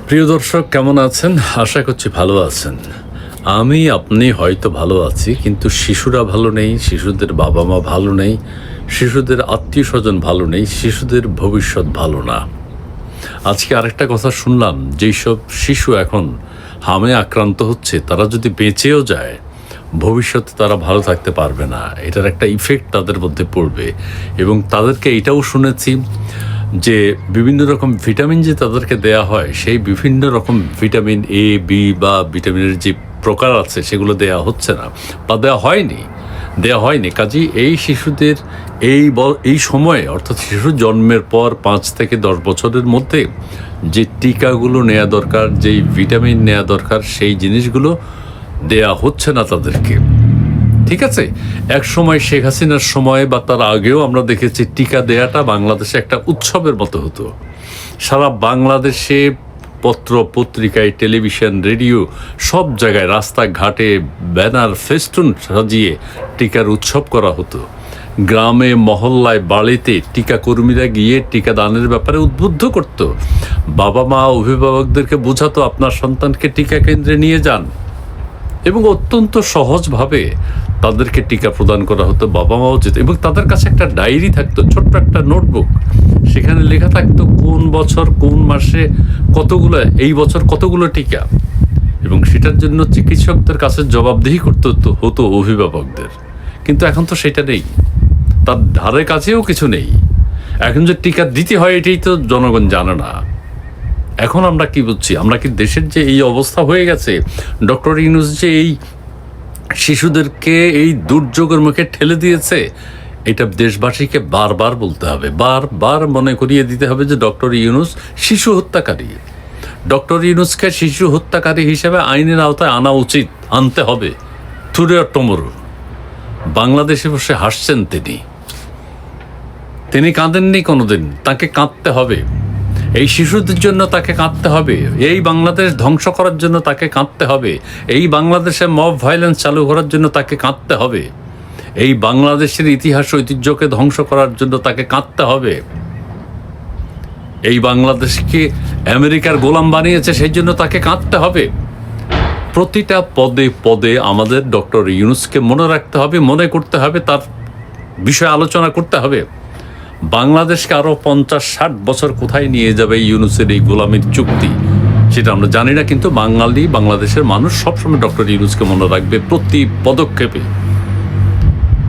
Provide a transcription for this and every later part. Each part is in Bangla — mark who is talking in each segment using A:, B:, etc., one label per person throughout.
A: প্রিয় দর্শক, কেমন আছেন? আশা করছি ভালো আছেন। আপনি হয়তো ভালো আছি, কিন্তু শিশুরা ভালো নেই, শিশুদের বাবা মা ভালো নেই, শিশুদের আত্মীয় স্বজন ভালো নেই, শিশুদের ভবিষ্যৎ ভালো না। আজকে আরেকটা কথা শুনলাম, যেই সব শিশু এখন হামে আক্রান্ত হচ্ছে তারা যদি বেঁচেও যায়, ভবিষ্যতে তারা ভালো থাকতে পারবে না। এটার একটা ইফেক্ট তাদের মধ্যে পড়বে। এবং তাদেরকে এটাও শুনেছি যে বিভিন্ন রকম ভিটামিন যে তাদেরকে দেয়া হয়, সেই বিভিন্ন রকম ভিটামিন এ, বি বা ভিটামিনের যে প্রকার আছে সেগুলো দেয়া হচ্ছে না বা দেওয়া হয়নি। কাজেই এই শিশুদের এই সময়ে, অর্থাৎ শিশু জন্মের পর 5 থেকে 10 বছরের মধ্যে যে টিকাগুলো নেওয়া দরকার, যেই ভিটামিন নেওয়া দরকার, সেই জিনিসগুলো দেয়া হচ্ছে না তাদেরকে। ঠিক আছে, এক সময় শেখ হাসিনার সময় বা তার আগেও আমরা দেখেছি টিকা দেয়াটা বাংলাদেশে একটা উৎসবের মতো হতো। সারা বাংলাদেশে পত্র পত্রিকায়, টেলিভিশন, রেডিও, সব জায়গায় রাস্তাঘাটে ব্যানার ফেস্টুন সাজিয়ে টিকার উৎসব করা হতো। গ্রামে মহল্লায় বাড়িতে টিকাকর্মীরা গিয়ে টিকাদানের ব্যাপারে উদ্বুদ্ধ করত। বাবা মা অভিভাবকদেরকে বোঝাতো আপনার সন্তানকে টিকা কেন্দ্রে নিয়ে যান, এবং অত্যন্ত সহজভাবে তাদেরকে টিকা প্রদান করা হতো। বাবা মাও যেত, এবং তাদের কাছে একটা ডায়েরি থাকতো, ছোট্ট একটা নোটবুক, সেখানে লেখা থাকতো কোন বছর কোন মাসে কতগুলো, এই বছর কতগুলো টিকা, এবং সেটার জন্য চিকিৎসকদের কাছে জবাবদিহি করতে হতো অভিভাবকদের। কিন্তু এখন তো সেটা নেই, তার ধারে কাছেও কিছু নেই। এখন যে টিকা দিতে হয় এটাই তো জনগণ জানে না। এখন আমরা কি বুঝছি? আমরা কি দেশের যে এই অবস্থা হয়ে গেছে, ডক্টর ইউনূস যে এই শিশুদেরকে এই দুর্যোগের মুখে ঠেলে দিয়েছে, এটা দেশবাসীকে বারবার বলতে হবে, বারবার মনে করিয়ে দিতে হবে যে ডক্টর ইউনূস শিশু হত্যাকারী। ডক্টর ইউনূসকে শিশু হত্যাকারী হিসেবে আইনের আওতায় আনা উচিত, আনতে হবে। Today or tomorrow. বাংলাদেশে বসে হাসছেন তিনি কাঁদেননি কোনোদিন। তাকে কাঁদতে হবে, এই শিশুদের জন্য তাকে কাঁদতে হবে, এই বাংলাদেশ ধ্বংস করার জন্য তাকে কাঁদতে হবে, এই বাংলাদেশে মব ভায়োলেন্স চালু করার জন্য তাকে কাঁদতে হবে, এই বাংলাদেশের ইতিহাস ঐতিহ্যকে ধ্বংস করার জন্য তাকে কাঁদতে হবে, এই বাংলাদেশকে আমেরিকার গোলাম বানিয়েছে সেই জন্য তাকে কাঁদতে হবে। প্রতিটা পদে পদে আমাদের ডক্টর ইউনূসকে মনে রাখতে হবে, মনে করতে হবে, তার বিষয়ে আলোচনা করতে হবে। বাংলাদেশকে আরও 50-60 বছর কোথায় নিয়ে যাবে ইউনূসের এই গোলামির চুক্তি, সেটা আমরা জানি না। কিন্তু বাংলাদেশের মানুষ সবসময় ডক্টর ইউনূসকে মনে রাখবে। প্রতি পদক্ষেপে,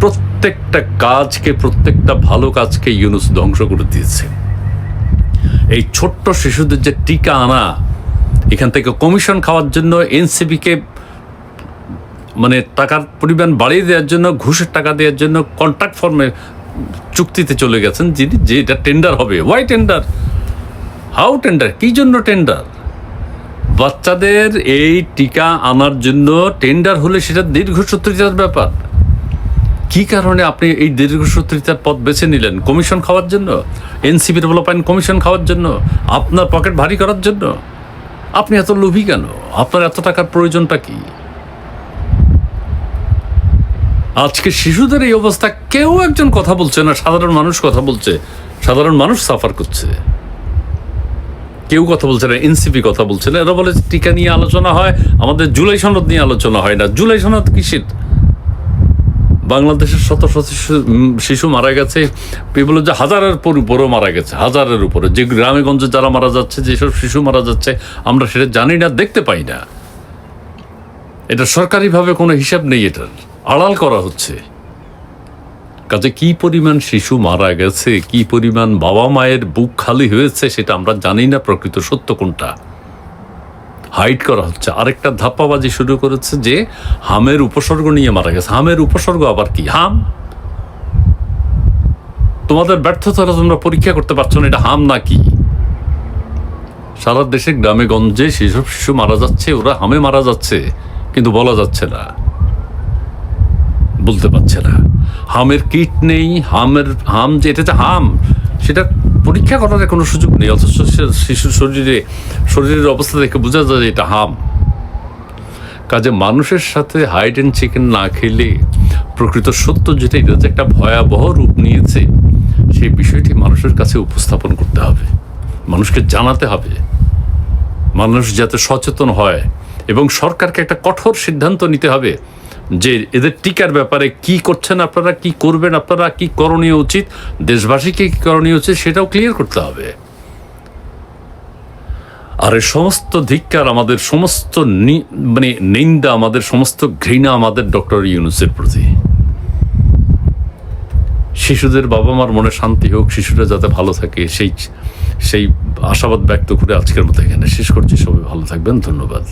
A: প্রত্যেকটা কাজকে, প্রত্যেকটা ভালো কাজকে ইউনূস ধ্বংস করে দিয়েছে। এই ছোট্ট শিশুদের যে টিকা আনা, এখান থেকে কমিশন খাওয়ার জন্য এনসিবিকে টাকার পরিমাণ বাড়িয়ে দেওয়ার জন্য, ঘুষের টাকা দেওয়ার জন্য কন্ট্রাক্ট ফর্মে চুক্তিতে চলে গেছেন, যে এটা টেন্ডার হবে। Why tender? How tender? কি জন্য টেন্ডার? বাচ্চাদের এই টিকা আনার জন্য টেন্ডার হলে সেটা দীর্ঘসূত্রিতার ব্যাপার। কি কারণে আপনি এই দীর্ঘসূত্রিতার পথ বেছে নিলেন? কমিশন খাওয়ার জন্য? এনসিপি ডেভেলপমেন্ট কমিশন খাওয়ার জন্য? আপনার পকেট ভারী করার জন্য? আপনি এত লোভী কেন? আপনার এত টাকার প্রয়োজনটা কি? আজকে শিশুদের এই অবস্থা, কেউ একজন কথা বলছে না, সাধারণ মানুষ কথা বলছে, সাধারণ মানুষ সাফার করছে। কেউ কথা বলছে না, এনসিপি কথা বলছে না। এরা বলে টিকা নিয়ে আলোচনা হয়, আমাদের জুলাই সনদ নিয়ে আলোচনা হয় না। জুলাই সনদ কিসের? বাংলাদেশের শত শত শিশু মারা গেছে, বলে যে হাজারের উপরেও মারা গেছে, হাজারের উপরে। যে গ্রামে গঞ্জে যারা মারা যাচ্ছে, যেসব শিশু মারা যাচ্ছে, আমরা সেটা জানি না, দেখতে পাই না। এটা সরকারিভাবে কোনো হিসাব নেই, এটার আড়াল করা হচ্ছে। কাজে কি পরিমাণ শিশু মারা গেছে, কি পরিমাণ বাবা মায়ের বুক খালি হয়েছে, সেটা আমরা জানি না। প্রকৃত সত্য কোনটা হাইড করা হচ্ছে। আরেকটা ধাপ্পাবাজি শুরু করেছে যে হামের উপসর্গ নিয়ে মারা গেছে। হামের উপসর্গ আবার কি? হাম? তোমাদের ব্যর্থতারা তোমরা পরীক্ষা করতে পারছো না, এটা হাম নাকি? সারা দেশে গ্রামে গঞ্জে সেসব শিশু মারা যাচ্ছে, ওরা হামে মারা যাচ্ছে, কিন্তু বলা যাচ্ছে না, বলতে পারছে না। হামের কিট নেই, হাম যে এটা যে হাম, সেটা পরীক্ষা করার কোনো সুযোগ নেই। অথচ শিশুর শরীরের অবস্থা দেখে বোঝা যায় যে এটা হাম। কাজে মানুষের সাথে হাইড অ্যান্ড চিকেন না খেলে প্রকৃত সত্য যেটা, এটা যে একটা ভয়াবহ রূপ নিয়েছে, সেই বিষয়টি মানুষের কাছে উপস্থাপন করতে হবে, মানুষকে জানাতে হবে। মানুষ যাতে সচেতন হয় এবং সরকারকে একটা কঠোর সিদ্ধান্ত নিতে হবে যে এদের টিকার ব্যাপারে কি করছেন আপনারা, কি করবেন আপনারা, কি করণীয় উচিত, দেশবাসীকে কি করণীয় উচিত সেটাও ক্লিয়ার করতে হবে। আর এই সমস্ত ধিক্কার, আমাদের সমস্ত মানে নিন্দা, আমাদের সমস্ত ঘৃণা আমাদের ডক্টর ইউনূসের প্রতি। শিশুদের বাবা মার মনে শান্তি হোক, শিশুরা যাতে ভালো থাকে, সেই আশাবাদ ব্যক্ত করে আজকের মতো এখানে শেষ করছি। সবাই ভালো থাকবেন, ধন্যবাদ।